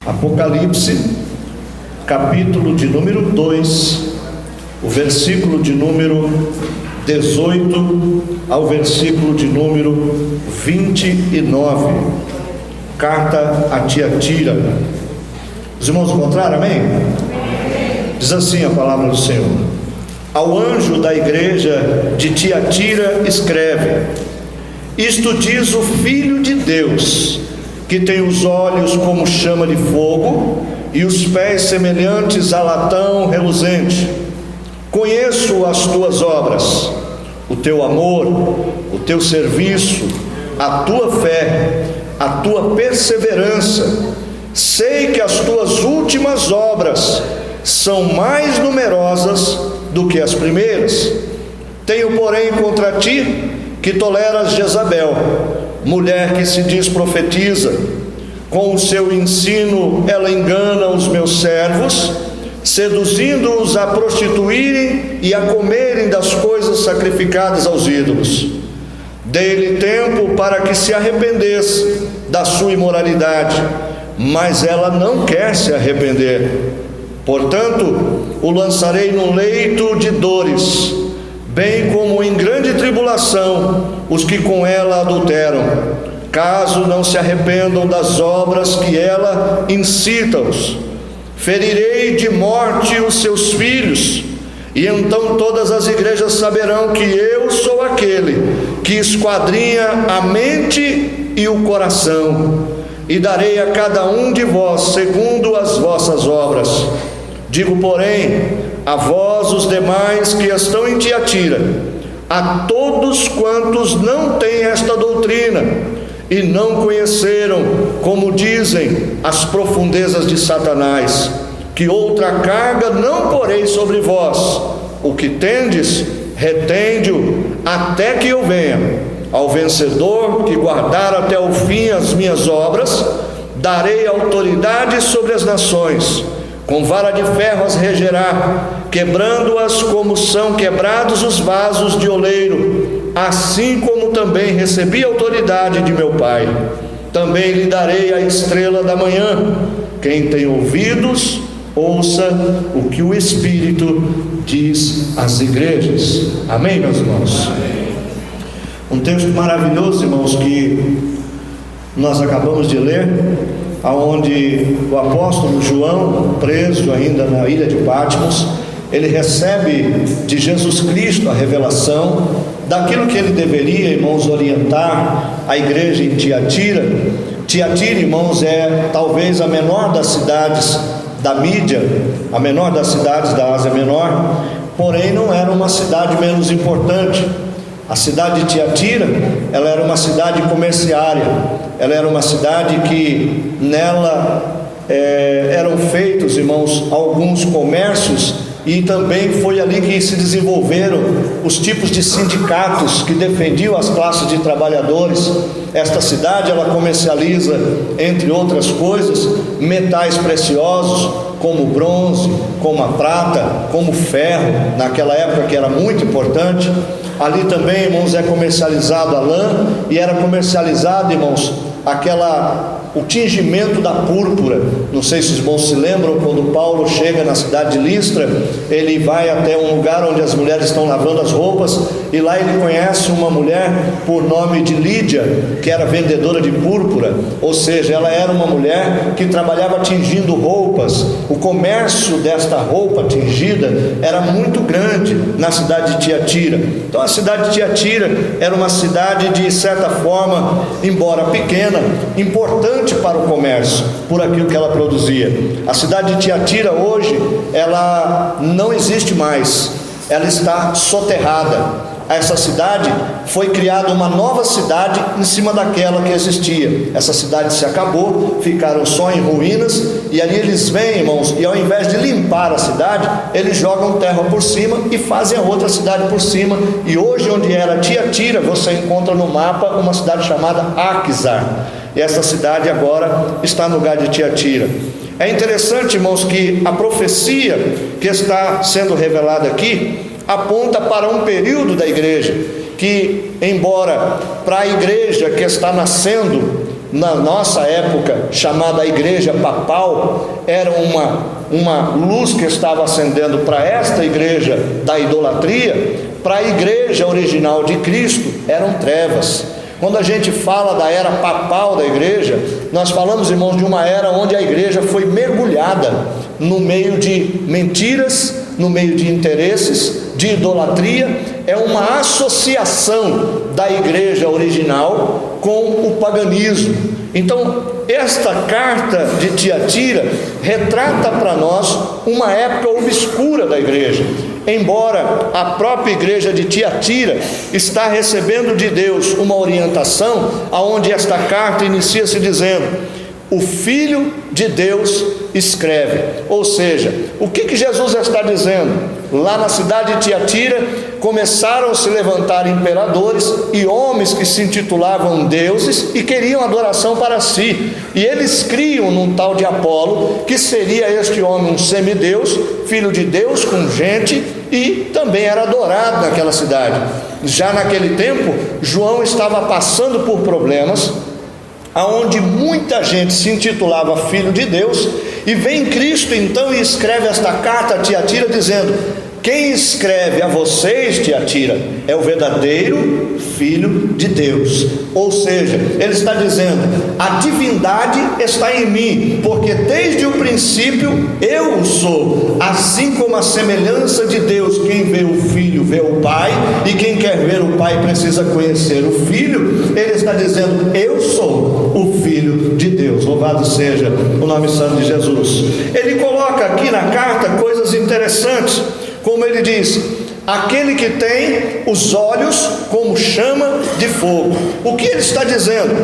Apocalipse, capítulo de número 2, o versículo de número 18 ao versículo de número 29. Carta a Tiatira. Os irmãos encontraram, amém? Diz assim a palavra do Senhor: ao anjo da igreja de Tiatira escreve: isto diz o Filho de Deus, que tem os olhos como chama de fogo e os pés semelhantes a latão reluzente. Conheço as tuas obras, o teu amor, o teu serviço, a tua fé, a tua perseverança. Sei que as tuas últimas obras são mais numerosas do que as primeiras. Tenho, porém, contra ti que toleras Jezabel, mulher que se diz profetiza. Com o seu ensino ela engana os meus servos, seduzindo-os a prostituírem e a comerem das coisas sacrificadas aos ídolos. Dei-lhe tempo para que se arrependesse da sua imoralidade, mas ela não quer se arrepender. Portanto, o lançarei num leito de dores, bem como em grande tribulação os que com ela adulteram, caso não se arrependam das obras que ela incita-os. Ferirei de morte os seus filhos, e então todas as igrejas saberão que eu sou aquele que esquadrinha a mente e o coração, e darei a cada um de vós segundo as vossas obras. Digo, porém, a vós os demais que estão em Tiatira, a todos quantos não têm esta doutrina e não conheceram, como dizem, as profundezas de Satanás, que outra carga não porei sobre vós. O que tendes, retende-o até que eu venha. Ao vencedor que guardar até o fim as minhas obras, darei autoridade sobre as nações. Com vara de ferro as regerá, quebrando-as como são quebrados os vasos de oleiro, assim como também recebi autoridade de meu Pai. Também lhe darei a estrela da manhã. Quem tem ouvidos, ouça o que o Espírito diz às igrejas. Amém, meus irmãos? Um texto maravilhoso, irmãos, que nós acabamos de ler, aonde o apóstolo João, preso ainda na ilha de Patmos, ele recebe de Jesus Cristo a revelação daquilo que ele deveria, irmãos, orientar a igreja em Tiatira. Tiatira, irmãos, é talvez a menor das cidades da Mídia, a menor das cidades da Ásia Menor, porém não era uma cidade menos importante. A cidade de Tiatira, ela era uma cidade comerciária, ela era uma cidade que nela eram feitos, irmãos, alguns comércios, e também foi ali que se desenvolveram os tipos de sindicatos que defendiam as classes de trabalhadores. Esta cidade, ela comercializa, entre outras coisas, metais preciosos, como o bronze, como a prata, como o ferro, naquela época que era muito importante. Ali também, irmãos, é comercializado a lã, e era comercializado, irmãos, o tingimento da púrpura. Não sei se os irmãos se lembram, quando Paulo chega na cidade de Listra, ele vai até um lugar onde as mulheres estão lavando as roupas, e lá ele conhece uma mulher por nome de Lídia, que era vendedora de púrpura, ou seja, ela era uma mulher que trabalhava tingindo roupas. O comércio desta roupa tingida era muito grande na cidade de Tiatira. Então a cidade de Tiatira era uma cidade, de certa forma, embora pequena, importante para o comércio, por aquilo que ela produzia. A cidade de Tiatira hoje, ela não existe mais, ela está soterrada. Essa cidade foi criada uma nova cidade em cima daquela que existia. Essa cidade se acabou, ficaram só em ruínas, e ali eles vêm, irmãos, e ao invés de limpar a cidade, eles jogam terra por cima e fazem a outra cidade por cima. E hoje, onde era Tiatira, você encontra no mapa uma cidade chamada Aquisar, e essa cidade agora está no lugar de Tiatira. É interessante, irmãos, que a profecia que está sendo revelada aqui aponta para um período da igreja, que embora para a igreja que está nascendo na nossa época chamada Igreja Papal, era uma luz que estava acendendo para esta igreja da idolatria. Para a igreja original de Cristo eram trevas. Quando a gente fala da era papal da igreja, nós falamos, irmãos, de uma era onde a igreja foi mergulhada no meio de mentiras, no meio de interesses, de idolatria. É uma associação da igreja original com o paganismo. Então, esta carta de Tiatira retrata para nós uma época obscura da igreja. Embora a própria igreja de Tiatira está recebendo de Deus uma orientação, aonde esta carta inicia se dizendo: o Filho de Deus escreve. Ou seja, o que Jesus está dizendo? Lá na cidade de Tiatira começaram a se levantar imperadores e homens que se intitulavam deuses e queriam adoração para si, e eles criam num tal de Apolo, que seria este homem um semideus, filho de Deus com gente, e também era adorado naquela cidade. Já naquele tempo, João estava passando por problemas, aonde muita gente se intitulava filho de Deus, e vem Cristo então e escreve esta carta a Tiatira dizendo: quem escreve a vocês, Tiatira, é o verdadeiro Filho de Deus. Ou seja, ele está dizendo: a divindade está em mim, porque desde o princípio eu o sou. Assim como a semelhança de Deus, quem vê o Filho vê o Pai, e quem quer ver o Pai precisa conhecer o Filho. Ele está dizendo: eu sou o Filho de Deus. Louvado seja o nome santo de Jesus. Ele coloca aqui na carta coisas interessantes, como ele diz: aquele que tem os olhos como chama de fogo. O que ele está dizendo?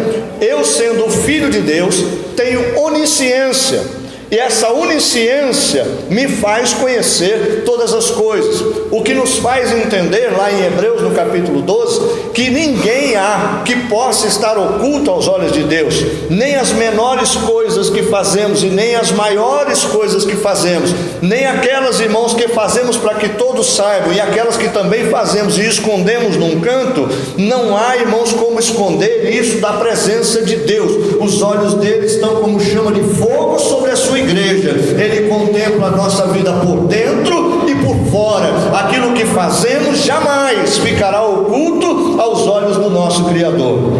Eu, sendo o Filho de Deus, tenho onisciência, e essa onisciência me faz conhecer todas as coisas, o que nos faz entender lá em Hebreus no capítulo 12, que ninguém há que possa estar oculto aos olhos de Deus, nem as menores coisas que fazemos e nem as maiores coisas que fazemos, nem aquelas, irmãos, que fazemos para que todos saibam, e aquelas que também fazemos e escondemos num canto. Não há, irmãos, como esconder isso da presença de Deus. Os olhos dele estão como chama de fogo sobre a sua igreja. Ele contempla a nossa vida por dentro e por fora. Aquilo que fazemos jamais ficará oculto aos olhos do nosso Criador.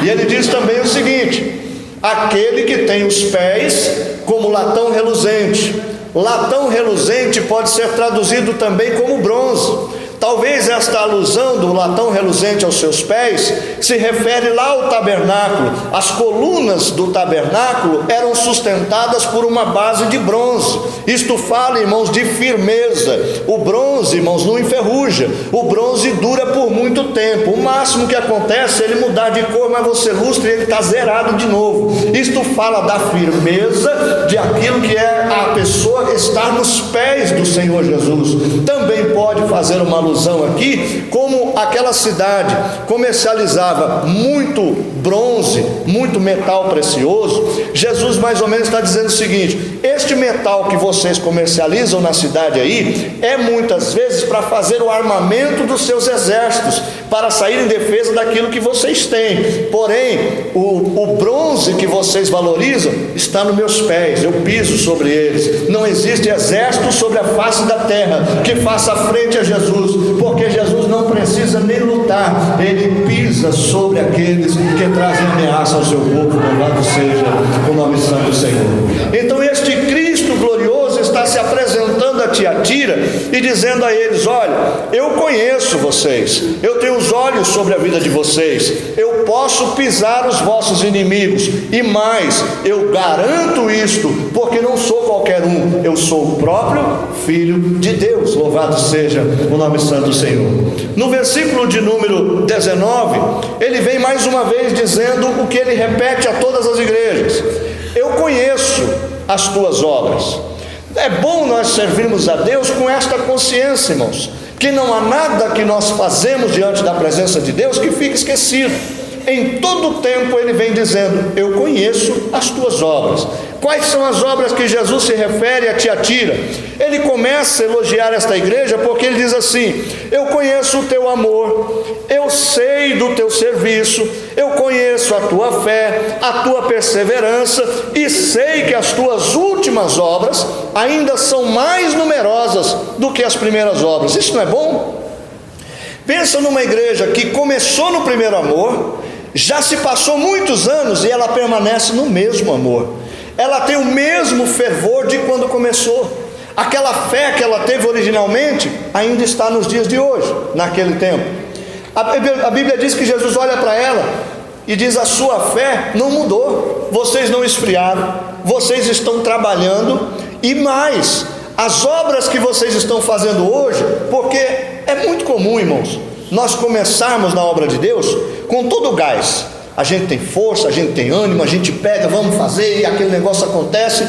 E ele diz também o seguinte: aquele que tem os pés como latão reluzente. Latão reluzente pode ser traduzido também como bronze. Talvez esta alusão do latão reluzente aos seus pés se refere lá ao tabernáculo. As colunas do tabernáculo eram sustentadas por uma base de bronze. Isto fala, irmãos, de firmeza. O bronze, irmãos, não enferruja. O bronze dura por muito tempo. O máximo que acontece é ele mudar de cor, mas você lustra e ele está zerado de novo. Isto fala da firmeza de aquilo que é a pessoa que está nos pés do Senhor Jesus. Também pode fazer uma alusão aqui, como aquela cidade comercializava muito bronze, muito metal precioso. Jesus mais ou menos está dizendo o seguinte: este metal que vocês comercializam na cidade aí, é muitas vezes para fazer o armamento dos seus exércitos, para sair em defesa daquilo que vocês têm. Porém, o bronze que vocês valorizam está nos meus pés, eu piso sobre eles. Não existe exército sobre a face da terra que faça frente a Jesus, porque Jesus não precisa nem lutar, ele pisa sobre aqueles que trazem ameaça ao seu povo. Louvado seja o nome santo do Senhor. Então este Cristo glorioso está se apresentando a Tiatira e dizendo a eles: olha, eu conheço vocês, eu tenho os olhos sobre a vida de vocês, eu posso pisar os vossos inimigos, e mais, eu garanto isto, porque não sou qualquer um, eu sou o próprio Filho de Deus. Louvado seja o nome santo do Senhor. No versículo de número 19, ele vem mais uma vez dizendo o que ele repete a todas as igrejas: eu conheço as tuas obras. É bom nós servirmos a Deus com esta consciência, irmãos, que não há nada que nós fazemos diante da presença de Deus que fique esquecido. Em todo o tempo ele vem dizendo: eu conheço as tuas obras. Quais são as obras que Jesus se refere a Tiatira? Ele começa a elogiar esta igreja porque ele diz assim: eu conheço o teu amor, eu sei do teu serviço, Eu conheço a tua fé, a tua perseverança, e sei que as tuas últimas obras ainda são mais numerosas do que as primeiras obras. Isso não é bom? Pensa numa igreja que começou no primeiro amor, já se passou muitos anos e ela permanece no mesmo amor. Ela tem o mesmo fervor de quando começou. Aquela fé que ela teve originalmente ainda está nos dias de hoje, naquele tempo. A Bíblia diz que Jesus olha para ela e diz: a sua fé não mudou, vocês não esfriaram, vocês estão trabalhando, e mais, as obras que vocês estão fazendo hoje, porque é muito comum, irmãos, nós começarmos na obra de Deus com todo o gás. A gente tem força, a gente tem ânimo, a gente pega, vamos fazer, e aquele negócio acontece,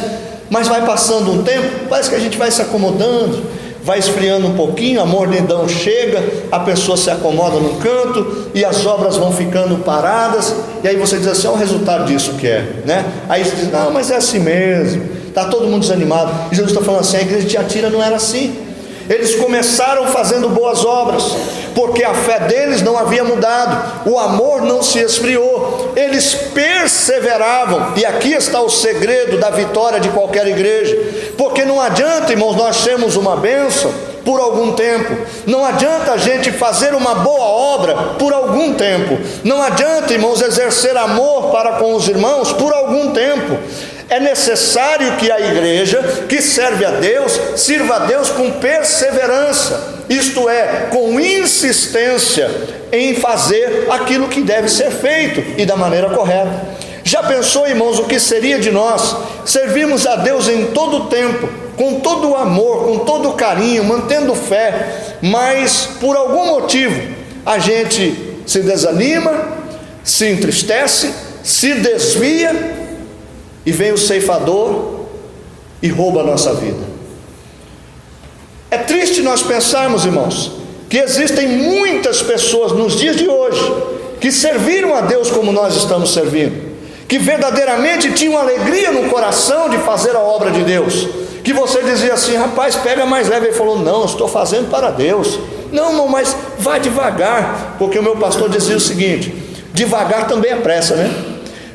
mas vai passando um tempo, parece que a gente vai se acomodando, vai esfriando um pouquinho, a mornidão chega, a pessoa se acomoda num canto, e as obras vão ficando paradas, e aí você diz assim: olha o resultado disso que é, né? Aí você diz: não, mas é assim mesmo, está todo mundo desanimado. E Jesus está falando assim: a igreja de Tiatira não era assim. Eles começaram fazendo boas obras, porque a fé deles não havia mudado, o amor não se esfriou, eles perseveravam. E aqui está o segredo da vitória de qualquer igreja, porque não adianta, irmãos, nós termos uma bênção por algum tempo, não adianta a gente fazer uma boa obra por algum tempo, não adianta, irmãos, exercer amor para com os irmãos por algum tempo. É necessário que a igreja que serve a Deus, sirva a Deus com perseverança, isto é, com insistência em fazer aquilo que deve ser feito e da maneira correta. Já pensou, irmãos, o que seria de nós servirmos a Deus em todo o tempo, com todo o amor, com todo o carinho, mantendo fé, mas por algum motivo a gente se desanima, se entristece, se desvia, e vem o ceifador e rouba a nossa vida? É triste nós pensarmos, irmãos, que existem muitas pessoas nos dias de hoje que serviram a Deus como nós estamos servindo, que verdadeiramente tinham alegria no coração de fazer a obra de Deus, que você dizia assim: rapaz, pega mais leve. Ele falou: não, eu estou fazendo para Deus. Não, irmão, mas vai devagar, porque o meu pastor dizia o seguinte: devagar também é pressa, né?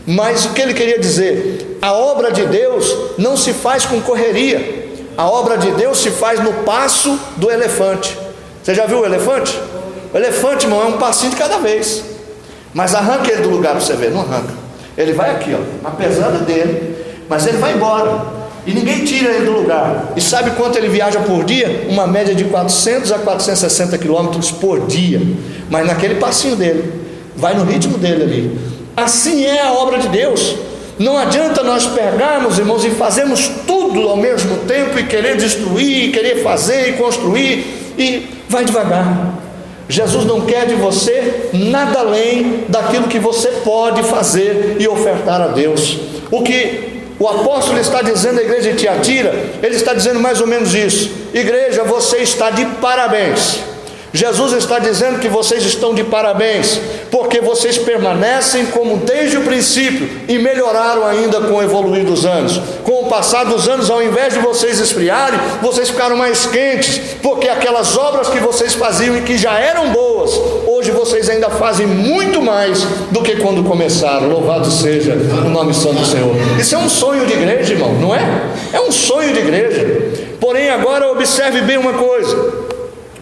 Mas o que ele queria dizer? A obra de Deus não se faz com correria, a obra de Deus se faz no passo do elefante. Você já viu o elefante? O elefante, irmão, é um passinho de cada vez, mas arranca ele do lugar para você ver, não arranca. Ele vai aqui, ó, a pesada dele, mas ele vai embora, e ninguém tira ele do lugar. E sabe quanto ele viaja por dia? Uma média de 400 a 460 quilômetros por dia, mas naquele passinho dele, vai no ritmo dele ali. Assim é a obra de Deus. Não adianta nós pegarmos, irmãos, e fazermos tudo ao mesmo tempo, e querer destruir, e querer fazer e construir, e vai devagar. Jesus não quer de você nada além daquilo que você pode fazer e ofertar a Deus. O que o apóstolo está dizendo à igreja de Tiatira, ele está dizendo mais ou menos isso: igreja, você está de parabéns. Jesus está dizendo que vocês estão de parabéns, porque vocês permanecem como desde o princípio, e melhoraram ainda com o evoluir dos anos. Com o passar dos anos, ao invés de vocês esfriarem, vocês ficaram mais quentes, porque aquelas obras que vocês faziam e que já eram boas, hoje vocês ainda fazem muito mais do que quando começaram. Louvado seja o nome santo do Senhor. Isso é um sonho de igreja, irmão, não é? É um sonho de igreja. Porém, agora observe bem uma coisa.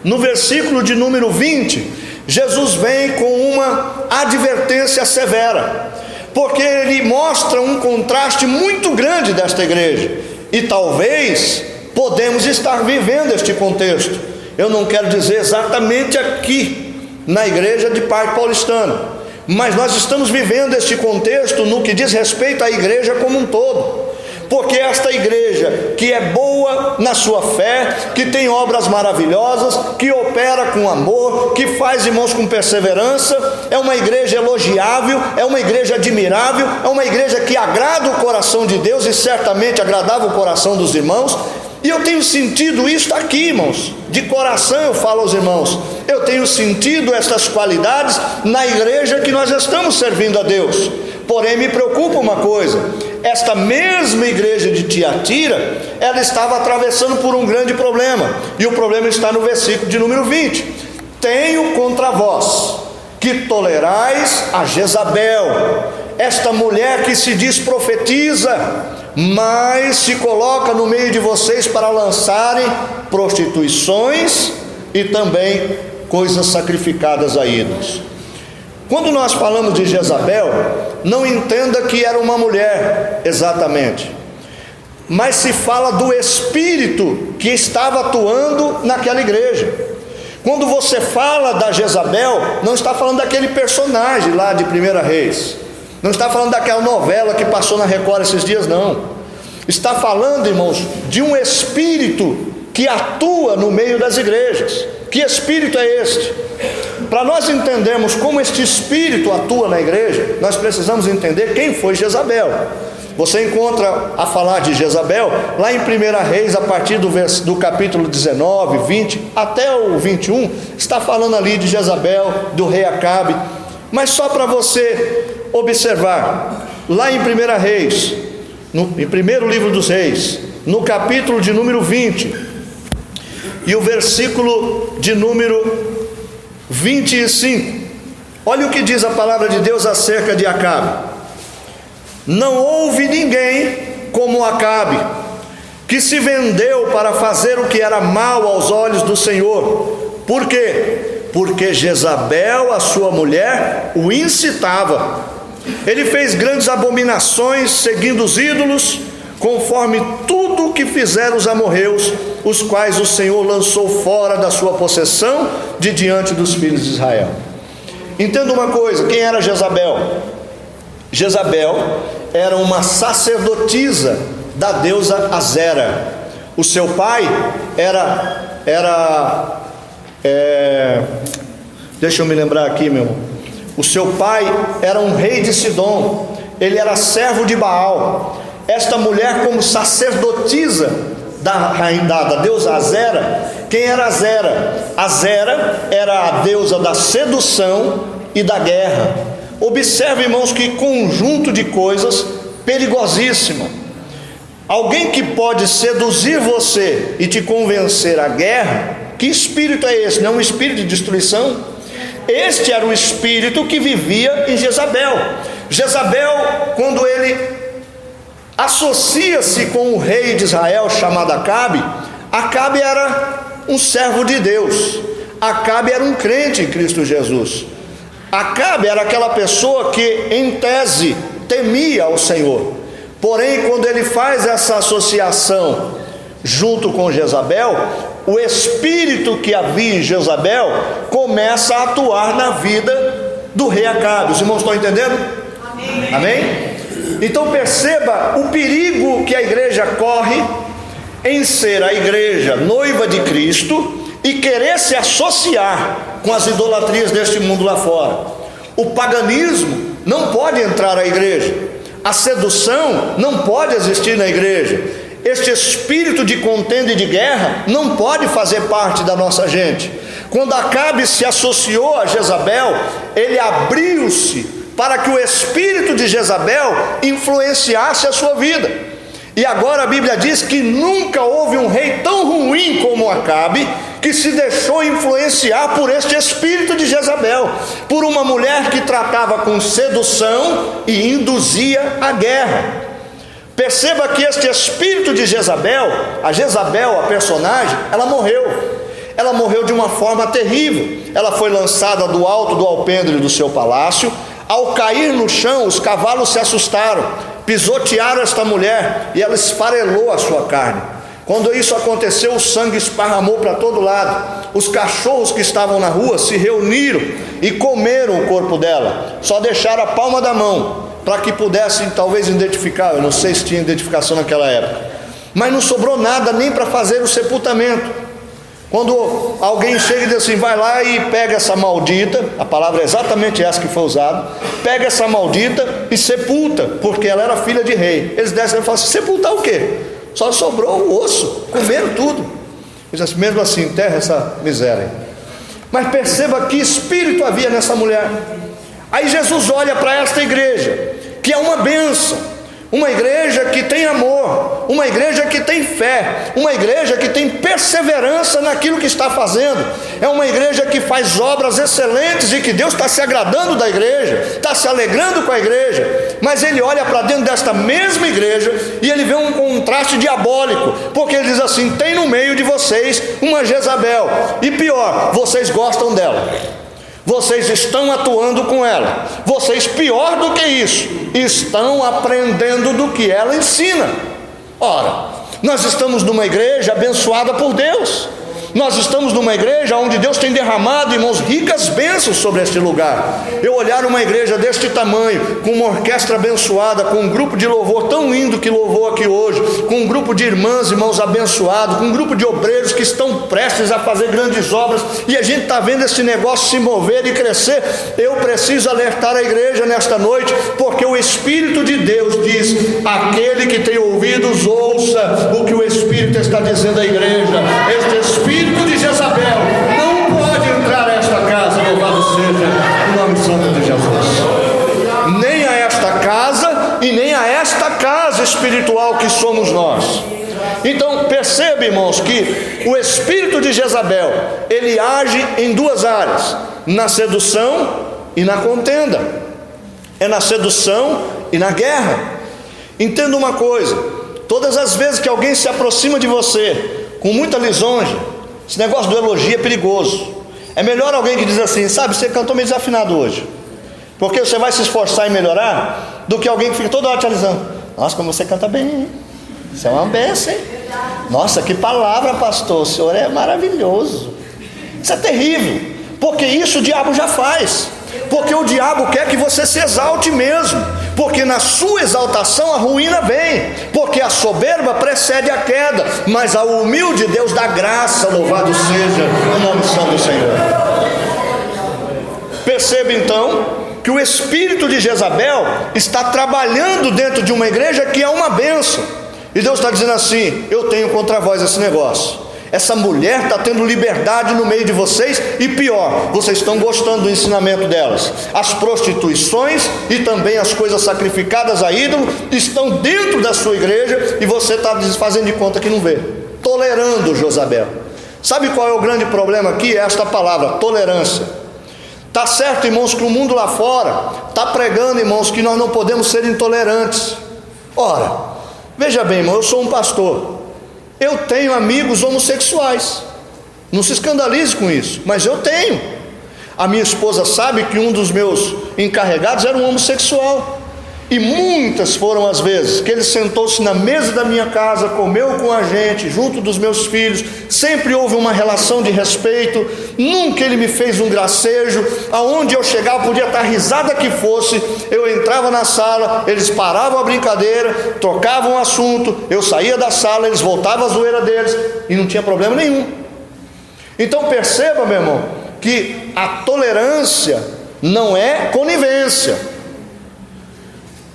No versículo de número 20, Jesus vem com uma advertência severa, porque ele mostra um contraste muito grande desta igreja, e talvez podemos estar vivendo este contexto. Eu não quero dizer exatamente aqui na igreja de Parque Paulistano, mas nós estamos vivendo este contexto no que diz respeito à igreja como um todo. Porque esta igreja que é boa na sua fé, que tem obras maravilhosas, que opera com amor, que faz, irmãos, com perseverança, é uma igreja elogiável, é uma igreja admirável, é uma igreja que agrada o coração de Deus, e certamente agradava o coração dos irmãos. E eu tenho sentido isto aqui, irmãos, de coração eu falo aos irmãos, eu tenho sentido estas qualidades na igreja que nós estamos servindo a Deus. Porém, me preocupa uma coisa: esta mesma igreja de Tiatira, ela estava atravessando por um grande problema, e o problema está no versículo de número 20: tenho contra vós que tolerais a Jezabel, esta mulher que se diz profetiza, mas se coloca no meio de vocês para lançarem prostituições e também coisas sacrificadas a ídolos. Quando nós falamos de Jezabel, não entenda que era uma mulher exatamente, mas se fala do espírito que estava atuando naquela igreja. Quando você fala da Jezabel, não está falando daquele personagem lá de 1 Reis, não está falando daquela novela que passou na Record esses dias, não. Está falando, irmãos, de um espírito que atua no meio das igrejas. Que espírito é este? Para nós entendermos como este espírito atua na igreja, nós precisamos entender quem foi Jezabel. Você encontra a falar de Jezabel lá em 1 Reis, a partir do capítulo 19, 20 até o 21, está falando ali de Jezabel, do rei Acabe. Mas só para você observar, lá em 1 Reis, em primeiro livro dos Reis, no capítulo de número 20, e o versículo de número 25, olha o que diz a palavra de Deus acerca de Acabe. Não houve ninguém como Acabe, que se vendeu para fazer o que era mal aos olhos do Senhor. Por quê? Porque Jezabel, a sua mulher, o incitava. Ele fez grandes abominações, seguindo os ídolos, conforme tudo o que fizeram os amorreus, os quais o Senhor lançou fora da sua possessão de diante dos filhos de Israel. Entenda uma coisa, quem era Jezabel? Jezabel era uma sacerdotisa da deusa Azera. O seu pai deixa eu me lembrar aqui, meu irmão. O seu pai era um rei de Sidom, ele era servo de Baal. Esta mulher, como sacerdotisa da deusa Azera, quem era Azera? Azera era a deusa da sedução e da guerra. Observe, irmãos, que conjunto de coisas perigosíssima. Alguém que pode seduzir você e te convencer à guerra, que espírito é esse? Não é um espírito de destruição? Este era o espírito que vivia em Jezabel. Jezabel, quando ele associa-se com o rei de Israel chamado Acabe, Acabe era um servo de Deus, Acabe era um crente em Cristo Jesus. Acabe era aquela pessoa que, em tese, temia ao Senhor. Porém, quando ele faz essa associação junto com Jezabel, o espírito que havia em Jezabel começa a atuar na vida do rei Acabe. Os irmãos estão entendendo? Amém? Amém? Então perceba o perigo que a igreja corre em ser a igreja noiva de Cristo e querer se associar com as idolatrias deste mundo lá fora. O paganismo não pode entrar na igreja, a sedução não pode existir na igreja, este espírito de contenda e de guerra não pode fazer parte da nossa gente. Quando Acabe se associou a Jezabel, ele abriu-se para que o espírito de Jezabel influenciasse a sua vida. E agora a Bíblia diz que nunca houve um rei tão ruim como Acabe, que se deixou influenciar por este espírito de Jezabel, por uma mulher que tratava com sedução e induzia a guerra. Perceba que este espírito de Jezabel, a personagem, ela morreu de uma forma terrível. Ela foi lançada do alto do alpendre do seu palácio. Ao cair no chão, os cavalos se assustaram, pisotearam esta mulher e ela esfarelou a sua carne. Quando isso aconteceu, o sangue esparramou para todo lado. Os cachorros que estavam na rua se reuniram e comeram o corpo dela. Só deixaram a palma da mão para que pudessem talvez identificar. Eu não sei se tinha identificação naquela época, mas não sobrou nada nem para fazer o sepultamento. Quando alguém chega e diz assim: vai lá e pega essa maldita, a palavra é exatamente essa que foi usada, pega essa maldita e sepulta, porque ela era filha de rei. Eles descem e falam assim: sepultar o quê? Só sobrou o osso, comeram tudo. Eles assim, mesmo assim, enterra essa miséria. Mas perceba que espírito havia nessa mulher. Aí Jesus olha para esta igreja, que é uma bênção, uma igreja que tem amor, uma igreja que tem fé, uma igreja que tem perseverança naquilo que está fazendo. É uma igreja que faz obras excelentes e que Deus está se agradando da igreja, está se alegrando com a igreja. Mas ele olha para dentro desta mesma igreja e ele vê um contraste diabólico, porque ele diz assim: tem no meio de vocês uma Jezabel, e pior, vocês gostam dela, vocês estão atuando com ela, vocês, pior do que isso, estão aprendendo do que ela ensina. Ora, nós estamos numa igreja abençoada por Deus, nós estamos numa igreja onde Deus tem derramado, irmãos, ricas bênçãos sobre este lugar. Eu olhar uma igreja deste tamanho, com uma orquestra abençoada, com um grupo de louvor tão lindo que louvou aqui hoje, com um grupo de irmãs, irmãos abençoados, com um grupo de obreiros que estão prestes a fazer grandes obras, e a gente está vendo esse negócio se mover e crescer. Eu preciso alertar a igreja nesta noite, porque o Espírito de Deus diz: aquele que tem ouvidos, ouça o que o Espírito está dizendo à igreja. Este Espírito de Jezabel não pode entrar nesta casa, louvado seja o nome santo de Jesus, nem a esta casa e nem a esta casa espiritual que somos nós. Então perceba, irmãos, que o espírito de Jezabel, ele age em duas áreas: na sedução e na contenda. É na sedução e na guerra. Entenda uma coisa: todas as vezes que alguém se aproxima de você com muita lisonja, esse negócio do elogio é perigoso. É melhor alguém que diz assim: sabe, você cantou meio desafinado hoje, porque você vai se esforçar em melhorar, do que alguém que fica toda hora te alisando: nossa, como você canta bem, hein? Isso é uma bênção, hein? Nossa, que palavra, pastor, o senhor é maravilhoso. Isso é terrível, porque isso o diabo já faz. Porque o diabo quer que você se exalte mesmo, porque na sua exaltação a ruína vem, porque a soberba precede a queda, mas ao humilde Deus dá graça, louvado seja o nome santo do Senhor. Perceba então que o espírito de Jezabel está trabalhando dentro de uma igreja que é uma bênção, e Deus está dizendo assim: eu tenho contra vós esse negócio. Essa mulher está tendo liberdade no meio de vocês, e pior, vocês estão gostando do ensinamento delas. As prostituições e também as coisas sacrificadas a ídolo estão dentro da sua igreja, e você está fazendo de conta que não vê, tolerando Jezabel. Sabe qual é o grande problema aqui? É esta palavra, tolerância. Está certo, irmãos, que o mundo lá fora está pregando, irmãos, que nós não podemos ser intolerantes. Ora, veja bem, irmão, eu sou um pastor, eu tenho amigos homossexuais, não se escandalize com isso, mas eu tenho. A minha esposa sabe que um dos meus encarregados era um homossexual, e muitas foram as vezes que ele sentou-se na mesa da minha casa, comeu com a gente, junto dos meus filhos. Sempre houve uma relação de respeito, nunca ele me fez um gracejo. Aonde eu chegava, podia estar risada que fosse, eu entrava na sala, eles paravam a brincadeira, trocavam o assunto, eu saía da sala, eles voltavam a zoeira deles, e não tinha problema nenhum. Então perceba, meu irmão, que a tolerância não é conivência.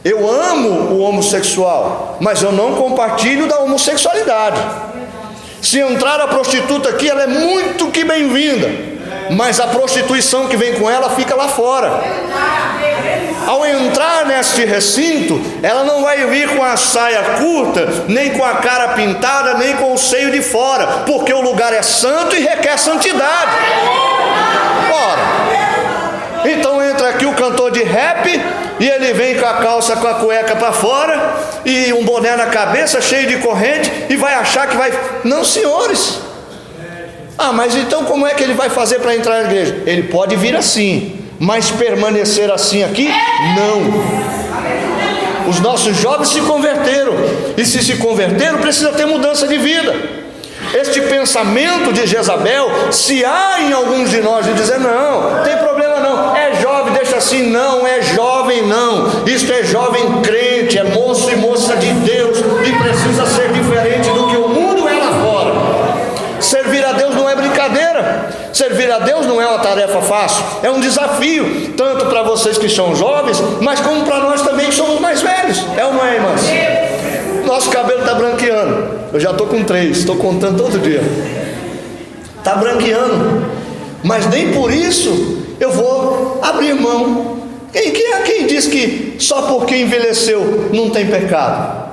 Eu amo o homossexual, mas eu não compartilho da homossexualidade. Se entrar a prostituta aqui, ela é muito que bem-vinda, mas a prostituição que vem com ela fica lá fora. Ao entrar neste recinto, ela não vai vir com a saia curta, nem com a cara pintada, nem com o seio de fora, porque o lugar é santo e requer santidade. Ora, então entra aqui o cantor de rap, e ele vem com a calça, com a cueca para fora, e um boné na cabeça, cheio de corrente, e vai achar que vai... Não, senhores. Mas então como é que ele vai fazer para entrar na igreja? Ele pode vir assim, mas permanecer assim aqui? Não. Os nossos jovens se converteram, e se converteram, precisa ter mudança de vida. Este pensamento de Jezabel, se há em alguns de nós de dizer: não, tem problema não, é jovem, deixa assim. Não é jovem não, isto é jovem crente, é moço e moça de Deus, e precisa ser diferente do que o mundo é lá fora. Servir a Deus não é brincadeira, servir a Deus não é uma tarefa fácil, é um desafio, tanto para vocês que são jovens, mas como para nós também que somos mais velhos. É ou não é, irmãs? Nosso cabelo está branqueando, eu já estou com 3, estou contando todo dia, está branqueando, mas nem por isso eu vou abrir mão. Quem diz que só porque envelheceu não tem pecado.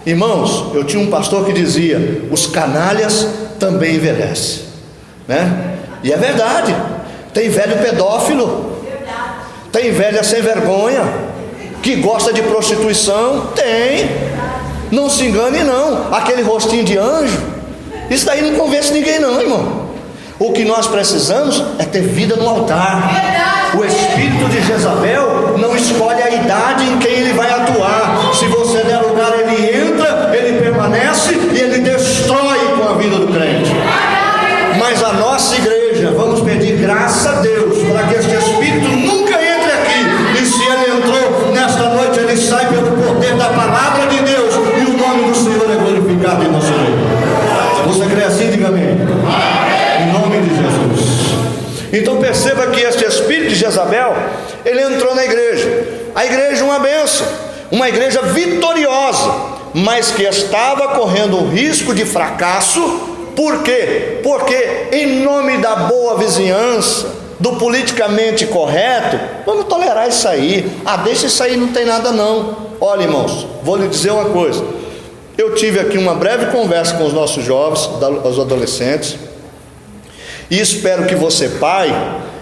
Irmãos, eu tinha um pastor que dizia: os canalhas também envelhecem, né? E é verdade. Tem velho pedófilo, tem velha sem vergonha, que gosta de prostituição, tem. Não se engane não, aquele rostinho de anjo, isso daí não convence ninguém não, irmão. O que nós precisamos é ter vida no altar. O espírito de Jezabel não escolhe a idade em quem ele vai atuar. Se você der lugar, ele entra, ele permanece e ele destrói com a vida do crente. Mas a nossa igreja, vamos pedir graça a Deus para que este espírito nunca entre aqui. E se ele entrou nesta noite, ele sai pelo poder da palavra de Deus, e o nome do Senhor é glorificado em nosso meio. Você crê assim? Diga amém. Em nome de Jesus. Então perceba que este espírito de Jezabel, ele entrou na igreja. A igreja é uma bênção, uma igreja vitoriosa, mas que estava correndo um risco de fracasso. Por quê? Porque em nome da boa vizinhança, do politicamente correto, vamos tolerar isso aí. Deixa isso aí, não tem nada não. Olha, irmãos, vou lhe dizer uma coisa. Eu tive aqui uma breve conversa com os nossos jovens, os adolescentes, e espero que você, pai,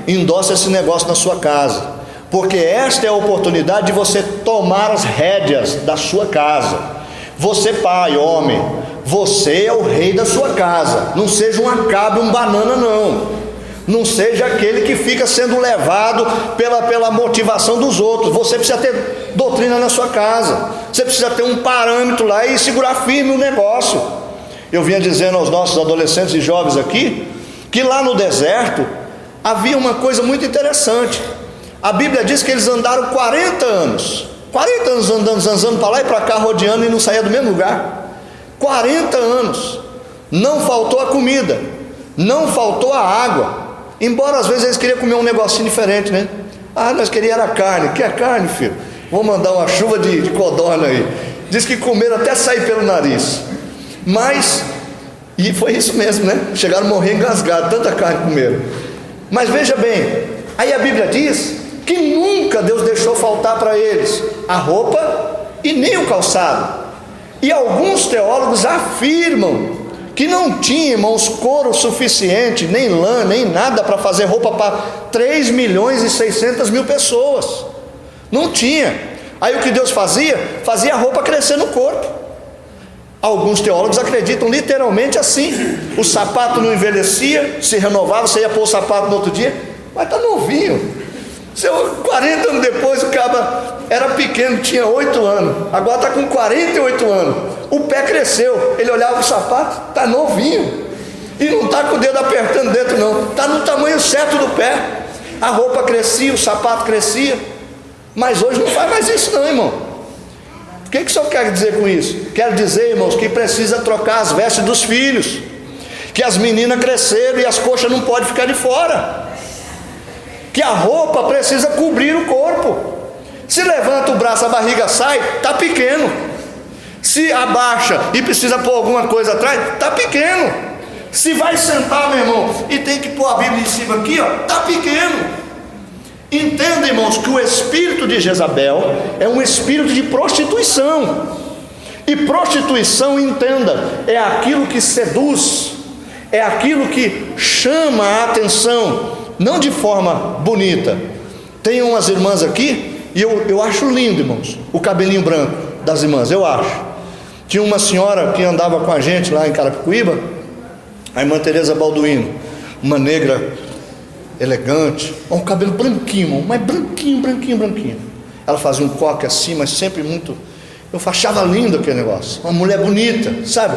endosse esse negócio na sua casa, porque esta é a oportunidade de você tomar as rédeas da sua casa. Você, pai, homem, você é o rei da sua casa. Não seja um acabe, um banana não. Não seja aquele que fica sendo levado pela motivação dos outros. Você precisa ter doutrina na sua casa. Você precisa ter um parâmetro lá e segurar firme o negócio. Eu vinha dizendo aos nossos adolescentes e jovens aqui, que lá no deserto havia uma coisa muito interessante. A Bíblia diz que eles andaram 40 anos. 40 anos andando para lá e para cá, rodeando, e não saía do mesmo lugar. 40 anos. Não faltou a comida, não faltou a água. Embora às vezes eles queriam comer um negocinho diferente, né? Nós queríamos era carne. Quer carne, filho? Vou mandar uma chuva de codorna aí. Diz que comeram até sair pelo nariz. Mas, e foi isso mesmo, né? Chegaram a morrer engasgados, tanta carne comeram. Mas veja bem, aí a Bíblia diz que nunca Deus deixou faltar para eles a roupa e nem o calçado. E alguns teólogos afirmam que não tinha, irmãos, couro suficiente, nem lã, nem nada para fazer roupa para 3.600.000 pessoas. Não tinha. Aí o que Deus fazia? Fazia a roupa crescer no corpo. Alguns teólogos acreditam literalmente assim. O sapato não envelhecia, se renovava, você ia pôr o sapato no outro dia, mas está novinho. 40 anos depois o cara era pequeno, tinha 8 anos, agora está com 48 anos, o pé cresceu, ele olhava o sapato, está novinho, e não está com o dedo apertando dentro não, está no tamanho certo do pé. A roupa crescia, o sapato crescia, mas hoje não faz mais isso não, irmão. O que o senhor quer dizer com isso? Quero dizer, irmãos, que precisa trocar as vestes dos filhos, que as meninas cresceram e as coxas não podem ficar de fora, que a roupa precisa cobrir o corpo. Se levanta o braço, a barriga sai, está pequeno. Se abaixa e precisa pôr alguma coisa atrás, está pequeno. Se vai sentar, meu irmão, e tem que pôr a Bíblia em cima aqui, está pequeno. Entenda, irmãos, que o espírito de Jezabel é um espírito de prostituição. E prostituição, entenda, é aquilo que seduz, é aquilo que chama a atenção, não de forma bonita. Tem umas irmãs aqui, e eu acho lindo, irmãos, o cabelinho branco das irmãs, eu acho. Tinha uma senhora que andava com a gente lá em Carapicuíba, a irmã Tereza Balduino, uma negra elegante, um cabelo branquinho, irmão, mas branquinho. Ela fazia um coque assim, mas sempre muito, eu achava lindo aquele negócio, uma mulher bonita, sabe?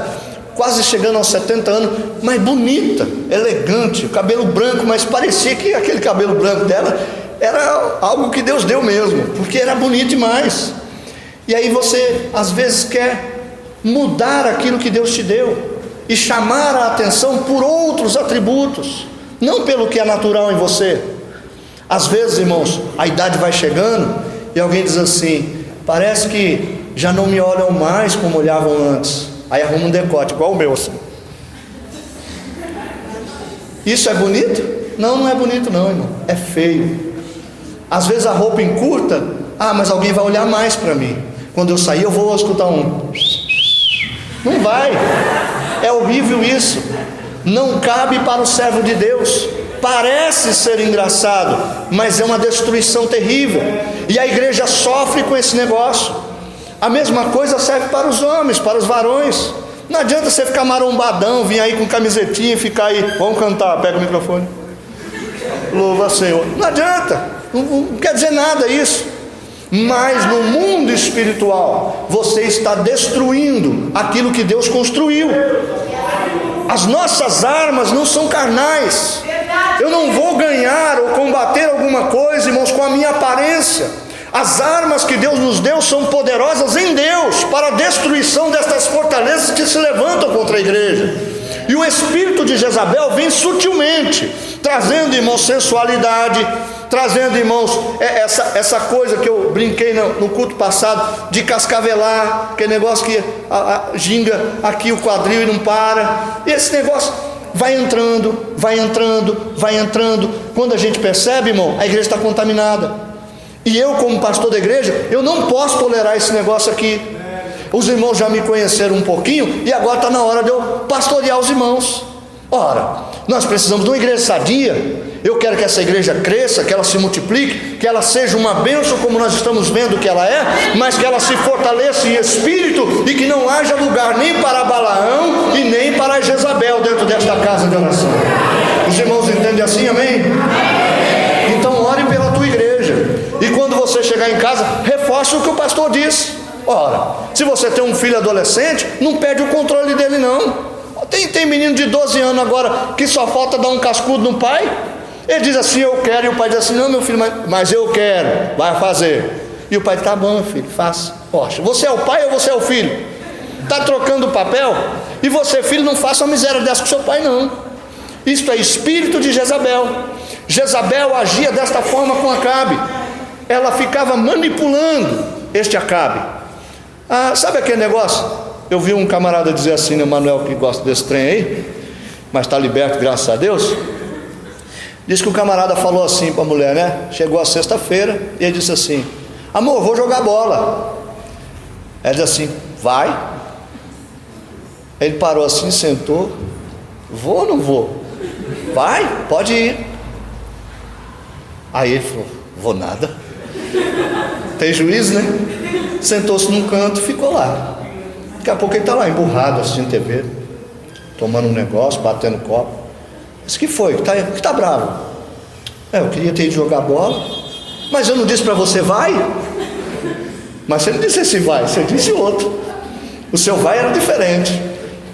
Quase chegando aos 70 anos, mas bonita, elegante, o cabelo branco, mas parecia que aquele cabelo branco dela era algo que Deus deu mesmo, porque era bonito demais. E aí você às vezes quer mudar aquilo que Deus te deu e chamar a atenção por outros atributos, não pelo que é natural em você. Às vezes, irmãos, a idade vai chegando e alguém diz assim: parece que já não me olham mais como olhavam antes. Aí arruma um decote igual o meu assim. Isso é bonito? Não, não é bonito não, irmão, é feio. Às vezes a roupa encurta Ah, mas alguém vai olhar mais para mim. Quando eu sair eu vou escutar um... Não vai. É horrível isso. Não cabe para o servo de Deus. Parece ser engraçado, mas é uma destruição terrível. E a igreja sofre com esse negócio. A mesma coisa serve para os homens, para os varões. Não adianta você ficar marombadão, vir aí com camisetinha e ficar aí, vamos cantar, pega o microfone, louva Senhor. Não adianta, não quer dizer nada isso. Mas no mundo espiritual, você está destruindo aquilo que Deus construiu. As nossas armas não são carnais. Eu não vou ganhar ou combater alguma coisa, irmãos, com a minha aparência. As armas que Deus nos deu são poderosas em Deus para a destruição destas fortalezas que se levantam contra a igreja. E o espírito de Jezabel vem sutilmente, trazendo, irmãos, sensualidade, trazendo, irmãos, essa coisa que eu brinquei no culto passado, de cascavelar, aquele negócio que ginga aqui o quadril e não para. E esse negócio vai entrando, vai entrando, vai entrando. Quando a gente percebe, irmão, a igreja está contaminada. E eu, como pastor da igreja, eu não posso tolerar esse negócio aqui. Os irmãos já me conheceram um pouquinho, e agora está na hora de eu pastorear os irmãos. Ora, nós precisamos de uma igreja sadia. Eu quero que essa igreja cresça, que ela se multiplique, que ela seja uma bênção como nós estamos vendo que ela é, mas que ela se fortaleça em espírito e que não haja lugar nem para Balaão e nem para Jezabel dentro desta casa de oração. Os irmãos entendem assim, amém? Então ore pela tua igreja, e quando você chegar em casa, reforce o que o pastor disse. Ora, se você tem um filho adolescente, não perde o controle dele não. Tem menino de 12 anos agora que só falta dar um cascudo no pai. Ele diz assim, eu quero, e o pai diz assim, não meu filho, mas eu quero, vai fazer. E o pai diz, tá bom meu filho, faça. Poxa, você é o pai ou você é o filho? Está trocando o papel? E você, filho, não faça uma miséria dessa com seu pai não. Isto é espírito de Jezabel. Jezabel agia desta forma com Acabe. Ela ficava manipulando este Acabe. Sabe aquele negócio? Eu vi um camarada dizer assim, né, Manuel, que gosta desse trem aí, mas está liberto, graças a Deus. Diz que o camarada falou assim para a mulher, né? Chegou a sexta-feira e ele disse assim, amor, vou jogar bola. Ela disse assim, vai. Ele parou assim, sentou, vou ou não vou? Vai, pode ir. Aí ele falou, vou nada. Tem juízo, né? Sentou-se num canto e ficou lá. Daqui a pouco ele está lá, emburrado, assistindo TV, tomando um negócio, batendo copo. Disse, que foi? Que tá bravo? Eu queria ter ido jogar bola, mas eu não disse para você vai? Mas você não disse esse vai, você disse outro. O seu vai era diferente.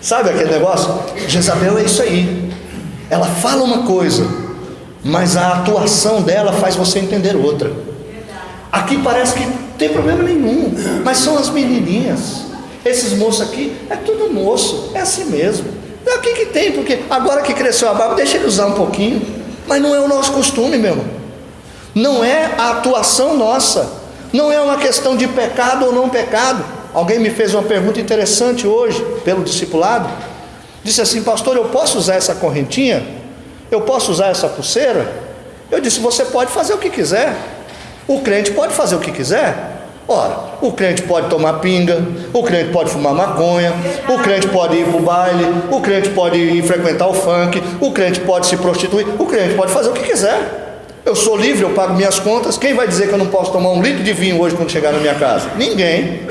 Sabe aquele negócio? Jezabel é isso aí. Ela fala uma coisa, mas a atuação dela faz você entender outra. Aqui parece que não tem problema nenhum, mas são as menininhas. Esses moços aqui, é tudo moço, é assim mesmo. O que tem? Porque agora que cresceu a barba, deixa ele usar um pouquinho. Mas não é o nosso costume, meu irmão. Não é a atuação nossa. Não é uma questão de pecado ou não pecado. Alguém me fez uma pergunta interessante hoje, pelo discipulado. Disse assim, pastor, eu posso usar essa correntinha? Eu posso usar essa pulseira? Eu disse, você pode fazer o que quiser. O crente pode fazer o que quiser. Ora, o crente pode tomar pinga, o crente pode fumar maconha, o crente pode ir para o baile, o crente pode ir frequentar o funk, o crente pode se prostituir, o crente pode fazer o que quiser. Eu sou livre, eu pago minhas contas. Quem vai dizer que eu não posso tomar 1 litro de vinho hoje quando chegar na minha casa? Ninguém.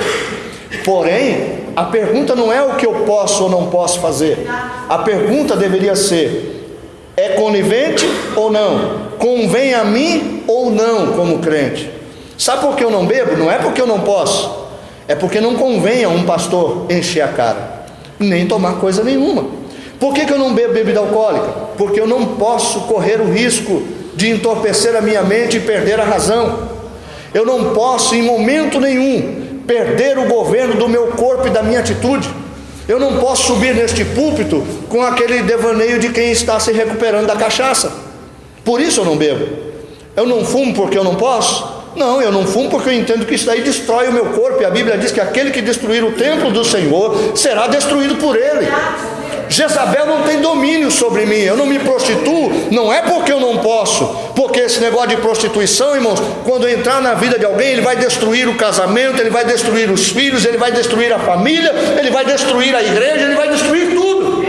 Porém, a pergunta não é o que eu posso ou não posso fazer. A pergunta deveria ser, é conivente ou não? Convém a mim ou não como crente? Sabe por que eu não bebo? Não é porque eu não posso, é porque não convém a um pastor encher a cara, nem tomar coisa nenhuma. Por que eu não bebo bebida alcoólica? Porque eu não posso correr o risco de entorpecer a minha mente e perder a razão. Eu não posso em momento nenhum perder o governo do meu corpo e da minha atitude. Eu não posso subir neste púlpito com aquele devaneio de quem está se recuperando da cachaça. Por isso eu não bebo. Eu não fumo porque eu não posso? Não, eu não fumo porque eu entendo que isso daí destrói o meu corpo, e a Bíblia diz que aquele que destruir o templo do Senhor será destruído por ele. Jezabel não tem domínio sobre mim. Eu não me prostituo, não é porque eu não posso, Porque esse negócio de prostituição, irmãos, quando entrar na vida de alguém, ele vai destruir o casamento, ele vai destruir os filhos, ele vai destruir a família, ele vai destruir a igreja, ele vai destruir tudo.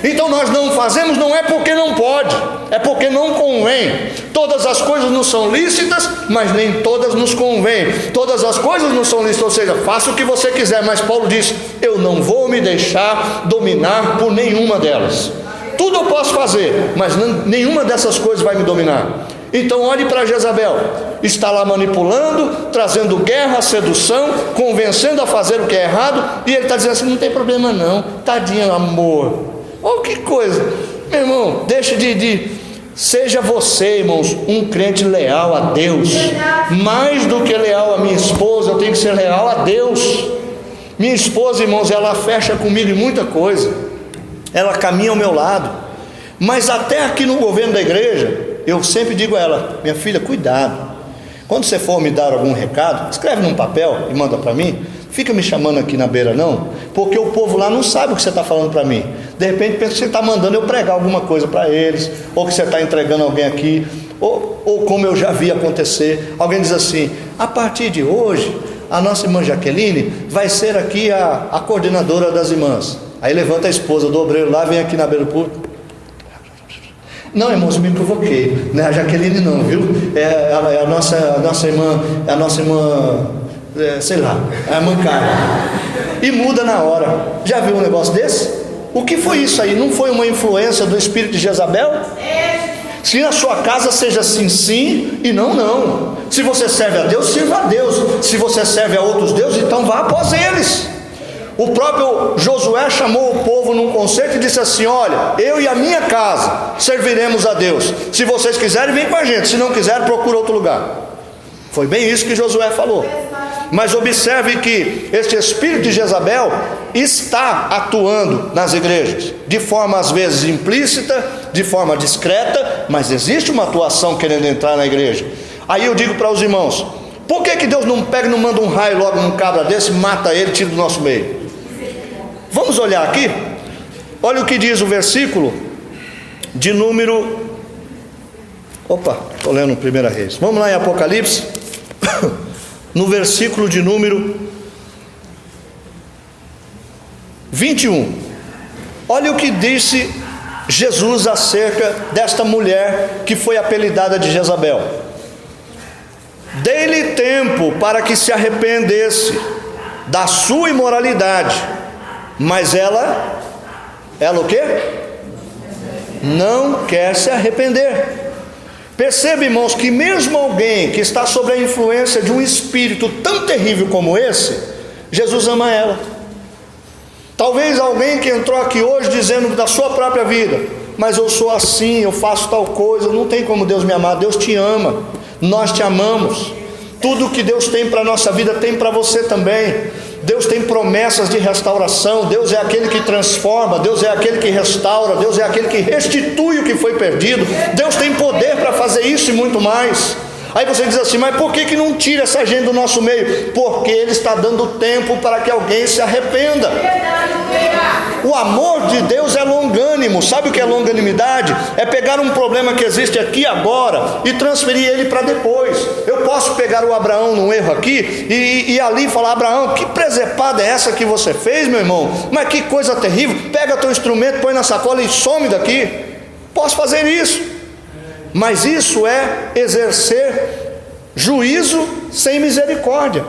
Então nós não fazemos, não é porque não pode, é porque não convém. Todas as coisas não são lícitas, mas nem todas nos convêm. Todas as coisas não são lícitas, ou seja, faça o que você quiser, mas Paulo diz: eu não vou me deixar dominar por nenhuma delas. Tudo eu posso fazer, mas nenhuma dessas coisas vai me dominar. Então olhe para Jezabel, está lá manipulando, trazendo guerra, sedução, convencendo a fazer o que é errado, e ele está dizendo assim: não tem problema não, tadinho, amor. Oh, que coisa, meu irmão, deixa seja você, irmãos, um crente leal a Deus. Mais do que leal a minha esposa, eu tenho que ser leal a Deus. Minha esposa, irmãos, ela fecha comigo em muita coisa, ela caminha ao meu lado, mas até aqui no governo da igreja, eu sempre digo a ela: minha filha, cuidado, quando você for me dar algum recado, escreve num papel e manda para mim. Fica me chamando aqui na beira não, porque o povo lá não sabe o que você está falando para mim. De repente pensa que você está mandando eu pregar alguma coisa para eles, ou que você está entregando alguém aqui, ou como eu já vi acontecer, alguém diz assim: a partir de hoje, a nossa irmã Jaqueline vai ser aqui a coordenadora das irmãs. Aí levanta a esposa do obreiro lá, vem aqui na beira do púlpito. Não, irmãos, me provoquei, não é a Jaqueline não, viu? É a nossa irmã, sei lá, a irmã Carla. E muda na hora. Já viu um negócio desse? O que foi isso aí? Não foi uma influência do espírito de Jezabel? Se na sua casa seja sim, sim, e não, não. Se você serve a Deus, sirva a Deus. Se você serve a outros deuses, então vá após eles. O próprio Josué chamou o povo num concerto e disse assim: olha, eu e a minha casa serviremos a Deus. Se vocês quiserem, vem com a gente. Se não quiserem, procura outro lugar. Foi bem isso que Josué falou. Mas observe que este espírito de Jezabel está atuando nas igrejas, de forma às vezes implícita, de forma discreta, mas existe uma atuação querendo entrar na igreja. Aí eu digo para os irmãos: por que Deus não pega e não manda um raio logo num cabra desse, mata ele, tira do nosso meio? Vamos olhar aqui, olha o que diz o versículo de número, estou lendo 1 Reis, vamos lá em Apocalipse, no versículo de número 21, olha o que disse Jesus acerca desta mulher que foi apelidada de Jezabel: dei-lhe tempo para que se arrependesse da sua imoralidade, mas ela o quê? Não quer se arrepender. Perceba, irmãos, que mesmo alguém que está sob a influência de um espírito tão terrível como esse, Jesus ama ela. Talvez alguém que entrou aqui hoje dizendo da sua própria vida: mas eu sou assim, eu faço tal coisa, não tem como Deus me amar. Deus te ama, nós te amamos. Tudo que Deus tem para a nossa vida tem para você também. Deus tem promessas de restauração. Deus é aquele que transforma, Deus é aquele que restaura, Deus é aquele que restitui o que foi perdido. Deus tem poder para fazer isso e muito mais. Aí você diz assim: mas por que não tira essa gente do nosso meio? Porque Ele está dando tempo para que alguém se arrependa. O amor de Deus é longânimo. Sabe o que é longanimidade? É pegar um problema que existe aqui agora e transferir ele para depois. Eu posso pegar o Abraão num erro aqui e ali falar: Abraão, que presepada é essa que você fez, meu irmão? Mas que coisa terrível. Pega teu instrumento, põe na sacola e some daqui. Posso fazer isso. Mas isso é exercer juízo sem misericórdia.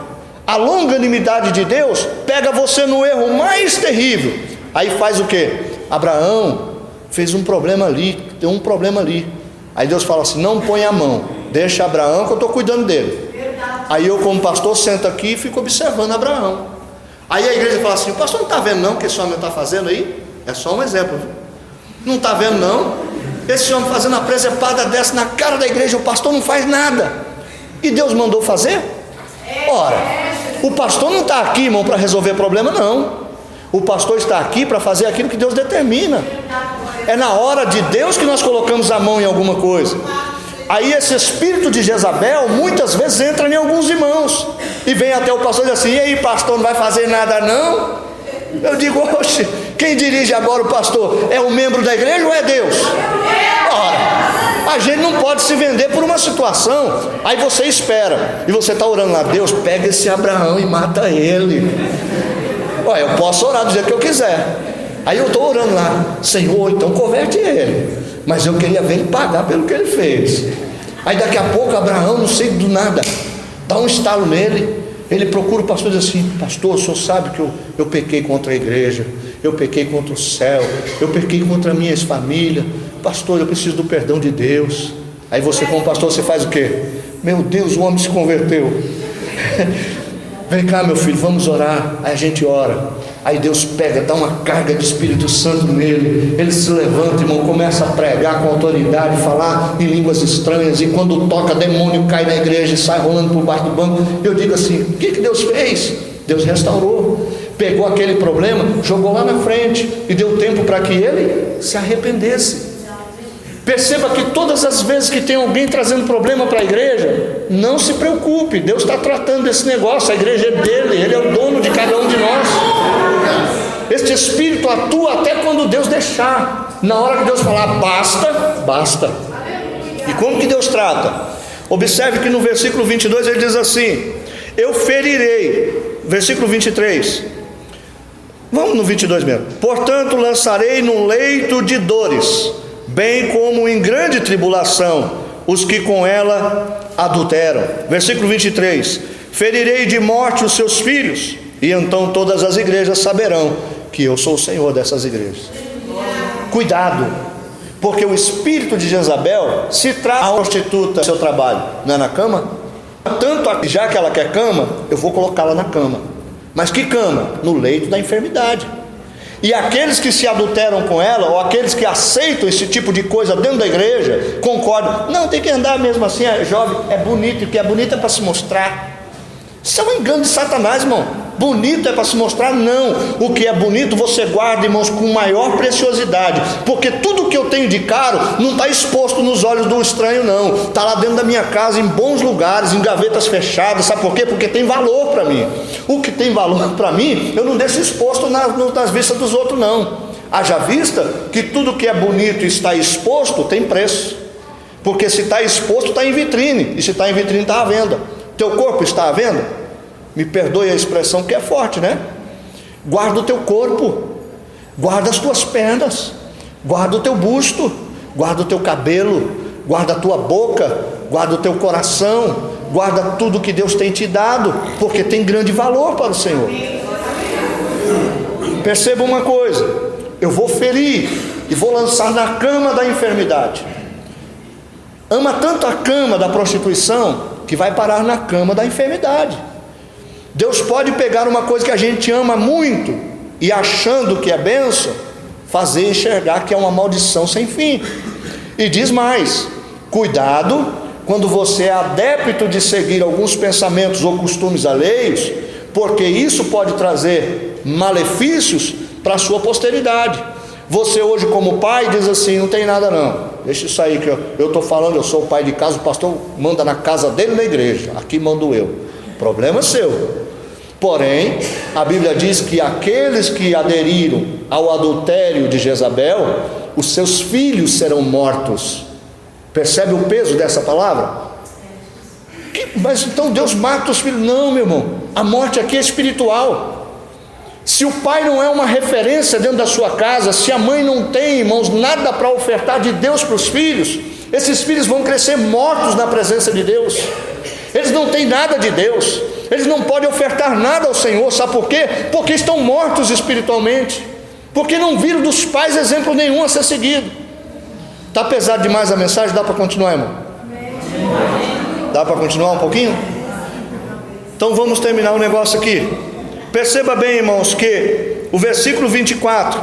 A longanimidade de Deus pega você no erro mais terrível. Aí faz o que? Abraão fez um problema ali, tem um problema ali. Aí Deus fala assim: não põe a mão, deixa Abraão que eu estou cuidando dele. Aí eu, como pastor, sento aqui e fico observando Abraão. Aí a igreja fala assim: o pastor não está vendo não o que esse homem está fazendo aí? É só um exemplo, viu? Não está vendo não? Esse homem fazendo a presepada dessa na cara da igreja, o pastor não faz nada. E Deus mandou fazer? Ora, o pastor não está aqui, irmão, para resolver problema, não. O pastor está aqui para fazer aquilo que Deus determina. É na hora de Deus que nós colocamos a mão em alguma coisa. Aí esse espírito de Jezabel muitas vezes entra em alguns irmãos e vem até o pastor e diz assim: e aí, pastor, não vai fazer nada não? Eu digo: oxe, quem dirige agora o pastor? É um membro da igreja ou é Deus? Ora, A gente não pode se vender por uma situação. Aí você espera, e você está orando lá: Deus, pega esse Abraão e mata ele. Olha, eu posso orar do jeito que eu quiser. Aí eu estou orando lá: Senhor, então converte ele. Mas eu queria ver ele pagar pelo que ele fez. Aí daqui a pouco Abraão, não sei do nada, dá um estalo nele. Ele procura o pastor e diz assim: pastor, o senhor sabe que eu pequei contra a igreja, eu pequei contra o céu, eu pequei contra a minha ex-família. Pastor, eu preciso do perdão de Deus. Aí você, como pastor, você faz o quê? Meu Deus, o homem se converteu. Vem cá, meu filho, vamos orar. Aí a gente ora. Aí Deus pega, dá uma carga de Espírito Santo nele. Ele se levanta, irmão, começa a pregar com autoridade, falar em línguas estranhas. E quando toca, demônio cai na igreja e sai rolando por baixo do banco. Eu digo assim: o que Deus fez? Deus restaurou. Pegou aquele problema, jogou lá na frente e deu tempo para que ele se arrependesse. Perceba que todas as vezes que tem alguém trazendo problema para a igreja, não se preocupe, Deus está tratando desse negócio. A igreja é dele, ele é o dono de cada um de nós. Este Espírito atua até quando Deus deixar. Na hora que Deus falar basta, basta. E como que Deus trata? Observe que no versículo 22 ele diz assim: eu ferirei. Versículo 23, vamos no 22 mesmo. Portanto lançarei no leito de dores, bem como em grande tribulação, os que com ela adulteram. Versículo 23, ferirei de morte os seus filhos, e então todas as igrejas saberão que eu sou o Senhor dessas igrejas. Cuidado, porque o espírito de Jezabel se traz a prostituta no seu trabalho, não é na cama? Tanto já que ela quer cama, eu vou colocá-la na cama. Mas que cama? No leito da enfermidade. E aqueles que se adulteram com ela, ou aqueles que aceitam esse tipo de coisa dentro da igreja, concordam: não, tem que andar mesmo assim, é jovem, é bonito, e o que é bonito é para se mostrar. Isso é um engano de Satanás, irmão. Bonito é para se mostrar? Não. O que é bonito você guarda, irmãos, com maior preciosidade, porque tudo que eu tenho de caro não está exposto nos olhos do estranho, não. Está lá dentro da minha casa, em bons lugares, em gavetas fechadas. Sabe por quê? Porque tem valor para mim. O que tem valor para mim, eu não deixo exposto nas vistas dos outros, não. Haja vista que tudo que é bonito e está exposto tem preço, porque se está exposto está em vitrine, e se está em vitrine está à venda. Teu corpo está à venda? Me perdoe a expressão que é forte, né? Guarda o teu corpo, guarda as tuas pernas, guarda o teu busto, guarda o teu cabelo, guarda a tua boca, guarda o teu coração, guarda tudo que Deus tem te dado, porque tem grande valor para o Senhor. Perceba uma coisa: eu vou ferir e vou lançar na cama da enfermidade. Ama tanto a cama da prostituição que vai parar na cama da enfermidade. Deus pode pegar uma coisa que a gente ama muito e, achando que é bênção, fazer enxergar que é uma maldição sem fim. E diz mais: cuidado quando você é adepto de seguir alguns pensamentos ou costumes alheios, porque isso pode trazer malefícios para a sua posteridade. Você hoje, como pai, diz assim: não tem nada não, deixa isso aí que eu estou falando, eu sou o pai de casa, o pastor manda na casa dele, na igreja, aqui mando eu. Problema seu. Porém, a Bíblia diz que aqueles que aderiram ao adultério de Jezabel, os seus filhos serão mortos. Percebe o peso dessa palavra? Mas então Deus mata os filhos? Não, meu irmão, a morte aqui é espiritual. Se o pai não é uma referência dentro da sua casa, se a mãe não tem, irmãos, nada para ofertar de Deus para os filhos, esses filhos vão crescer mortos na presença de Deus. Eles não têm nada de Deus, eles não podem ofertar nada ao Senhor. Sabe por quê? Porque estão mortos espiritualmente, porque não viram dos pais exemplo nenhum a ser seguido. Está pesado demais a mensagem? Dá para continuar, irmão? Dá para continuar um pouquinho? Então vamos terminar o negócio aqui. Perceba bem, irmãos, que o versículo 24,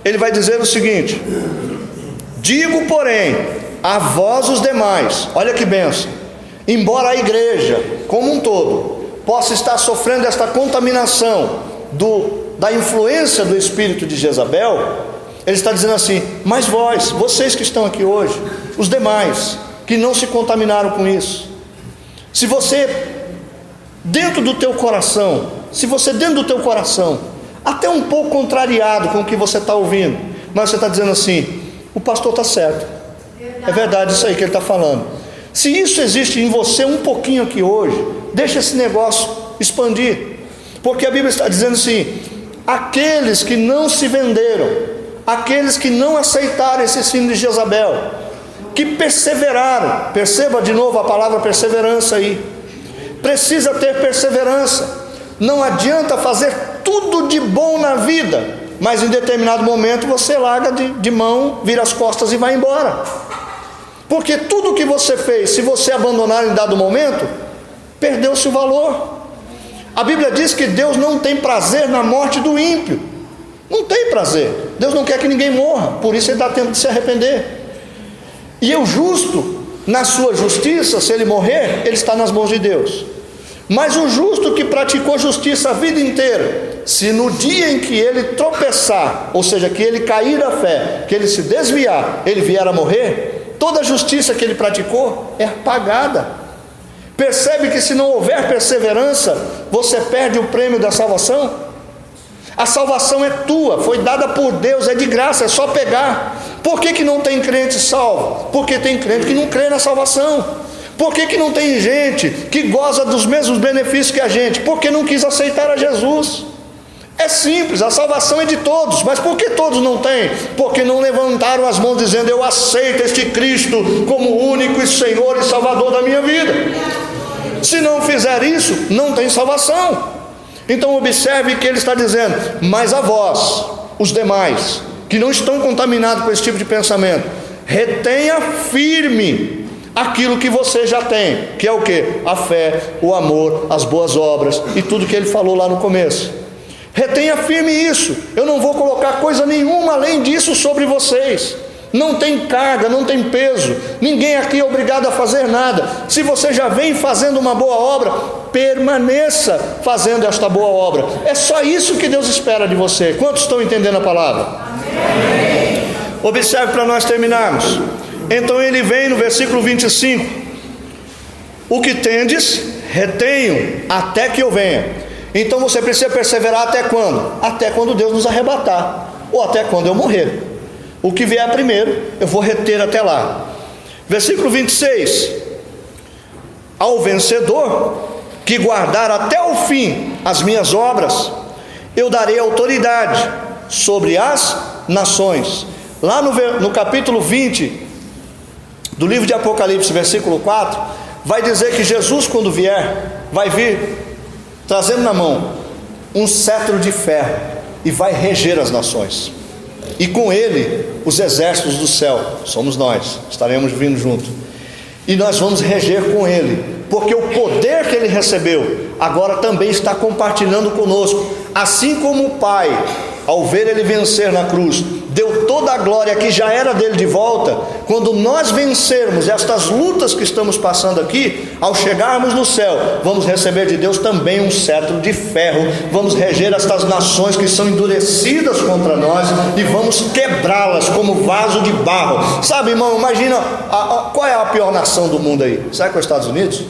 ele vai dizer o seguinte: digo, porém, a vós os demais, olha que bênção, embora a igreja como um todo possa estar sofrendo esta contaminação da influência do espírito de Jezabel, ele está dizendo assim: mas vocês que estão aqui hoje, os demais que não se contaminaram com isso, se você dentro do teu coração, até um pouco contrariado com o que você está ouvindo, mas você está dizendo assim: o pastor está certo, É verdade isso aí que ele está falando. Se isso existe em você um pouquinho aqui hoje, deixa esse negócio expandir. Porque a Bíblia está dizendo assim: aqueles que não se venderam, aqueles que não aceitaram esse ensino de Jezabel, que perseveraram, perceba de novo a palavra perseverança aí, precisa ter perseverança. Não adianta fazer tudo de bom na vida, mas em determinado momento você larga de mão, vira as costas e vai embora. Porque tudo que você fez, se você abandonar em dado momento, perdeu-se o valor. A Bíblia diz que Deus não tem prazer na morte do ímpio. Não tem prazer. Deus não quer que ninguém morra, por isso ele dá tempo de se arrepender. E o justo, na sua justiça, se ele morrer, ele está nas mãos de Deus. Mas o justo que praticou justiça a vida inteira, se no dia em que ele tropeçar, ou seja, que ele cair da fé, que ele se desviar, ele vier a morrer, toda a justiça que ele praticou é apagada. Percebe que se não houver perseverança, você perde o prêmio da salvação? A salvação é tua, foi dada por Deus, é de graça, é só pegar. Por que não tem crente salvo? Porque tem crente que não crê na salvação. Por que não tem gente que goza dos mesmos benefícios que a gente? Porque não quis aceitar a Jesus. É simples, a salvação é de todos, mas por que todos não têm? Porque não levantaram as mãos dizendo: eu aceito este Cristo como único e Senhor e Salvador da minha vida. Se não fizer isso, não tem salvação. Então observe que ele está dizendo: mas a vós, os demais, que não estão contaminados com esse tipo de pensamento, retenha firme aquilo que você já tem, que é o que? A fé, o amor, as boas obras e tudo que ele falou lá no começo. Retenha firme isso. Eu não vou colocar coisa nenhuma além disso sobre vocês. Não tem carga, não tem peso. Ninguém aqui é obrigado a fazer nada. Se você já vem fazendo uma boa obra, permaneça fazendo esta boa obra. É só isso que Deus espera de você. Quantos estão entendendo a palavra? Amém. Observe para nós terminarmos. Então ele vem no versículo 25: o que tendes, retenham até que eu venha. Então você precisa perseverar até quando? Até quando Deus nos arrebatar, ou até quando eu morrer. O que vier primeiro, eu vou reter até lá. Versículo 26: ao vencedor que guardar até o fim as minhas obras, eu darei autoridade sobre as nações. Lá no capítulo 20 do livro de Apocalipse, versículo 4, vai dizer que Jesus, quando vier, vai vir trazendo na mão um cetro de ferro e vai reger as nações, e com ele os exércitos do céu, somos nós, estaremos vindo junto, e nós vamos reger com ele, porque o poder que ele recebeu, agora também está compartilhando conosco, assim como o Pai, ao ver ele vencer na cruz, deu toda a glória que já era dele de volta. Quando nós vencermos estas lutas que estamos passando aqui, ao chegarmos no céu, vamos receber de Deus também um cetro de ferro, vamos reger estas nações que são endurecidas contra nós, e vamos quebrá-las como vaso de barro. Sabe, irmão, imagina, qual é a pior nação do mundo aí? Sabe qual é os Estados Unidos?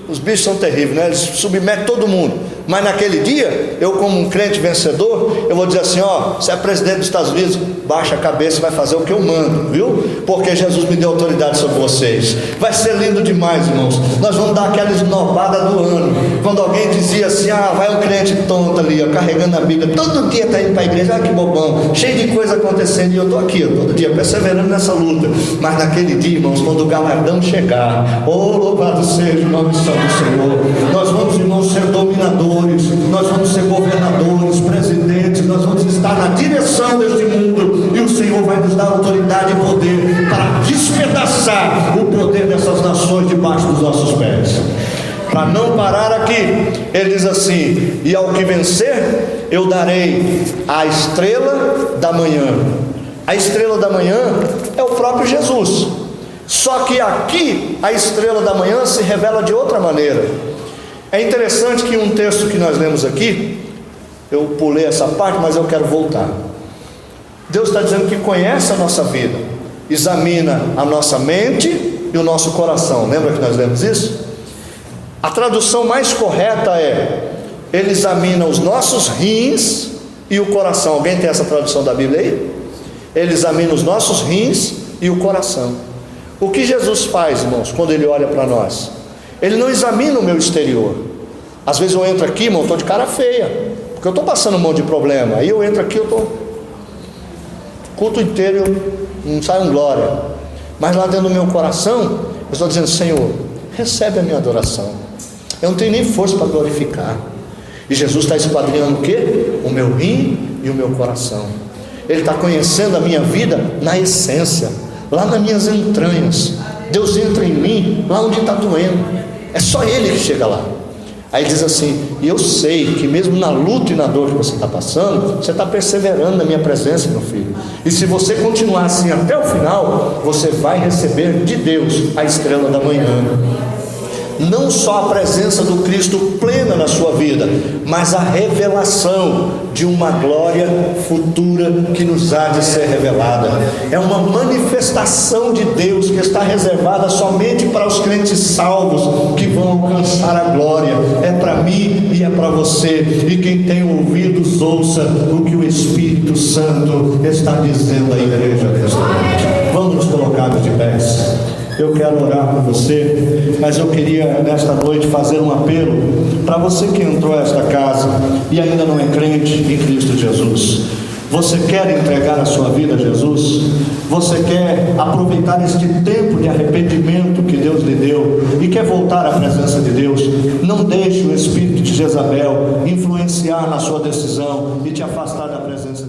Os bichos são terríveis, né? Eles submetem todo mundo. Mas naquele dia, eu como um crente vencedor, eu vou dizer assim: ó, você é presidente dos Estados Unidos, baixa a cabeça e vai fazer o que eu mando, viu? Porque Jesus me deu autoridade sobre vocês. Vai ser lindo demais, irmãos. Nós vamos dar aquela esnobada do ano. Quando alguém dizia assim: ah, vai um crente tonto ali, ó, carregando a Bíblia, todo dia está indo para a igreja, ah, que bobão, cheio de coisa acontecendo, e eu estou aqui, ó, todo dia perseverando nessa luta. Mas naquele dia, irmãos, quando o galardão chegar, oh, louvado seja o nome do Senhor, nós vamos, irmãos, ser dominadores, nós vamos ser governadores, presidentes, nós vamos estar na direção deste mundo, e o Senhor vai nos dar autoridade e poder para despedaçar o poder dessas nações debaixo dos nossos pés. Para não parar aqui, ele diz assim: e ao que vencer, eu darei a estrela da manhã. A estrela da manhã é o próprio Jesus. Só que aqui a estrela da manhã se revela de outra maneira. É interessante que um texto que nós lemos aqui, eu pulei essa parte, mas eu quero voltar. Deus está dizendo que conhece a nossa vida, examina a nossa mente e o nosso coração. Lembra que nós lemos isso? A tradução mais correta é: ele examina os nossos rins e o coração. Alguém tem essa tradução da Bíblia aí? Ele examina os nossos rins e o coração. O que Jesus faz, irmãos, quando Ele olha para nós? Ele não examina o meu exterior. Às vezes eu entro aqui, irmão, estou de cara feia, porque eu estou passando um monte de problema. Aí eu entro aqui, eu estou culto inteiro, eu não saio um glória. Mas lá dentro do meu coração, eu estou dizendo: Senhor, recebe a minha adoração. Eu não tenho nem força para glorificar. E Jesus está esquadrinhando o quê? O meu rim e o meu coração. Ele está conhecendo a minha vida na essência, lá nas minhas entranhas. Deus entra em mim lá onde está doendo. É só Ele que chega lá. Aí diz assim: e eu sei que mesmo na luta e na dor que você está passando, você está perseverando na minha presença, meu filho. E se você continuar assim até o final, você vai receber de Deus a estrela da manhã. Não só a presença do Cristo plena na sua vida, mas a revelação de uma glória futura que nos há de ser revelada. É uma manifestação de Deus que está reservada somente para os crentes salvos, que vão alcançar a glória. É para mim e é para você. E quem tem ouvidos, ouça o que o Espírito Santo está dizendo à igreja desta noite. Vamos nos colocar de pés. Eu quero orar por você, mas eu queria nesta noite fazer um apelo para você que entrou a esta casa e ainda não é crente em Cristo Jesus. Você quer entregar a sua vida a Jesus? Você quer aproveitar este tempo de arrependimento que Deus lhe deu e quer voltar à presença de Deus? Não deixe o espírito de Jezabel influenciar na sua decisão e te afastar da presença de Deus.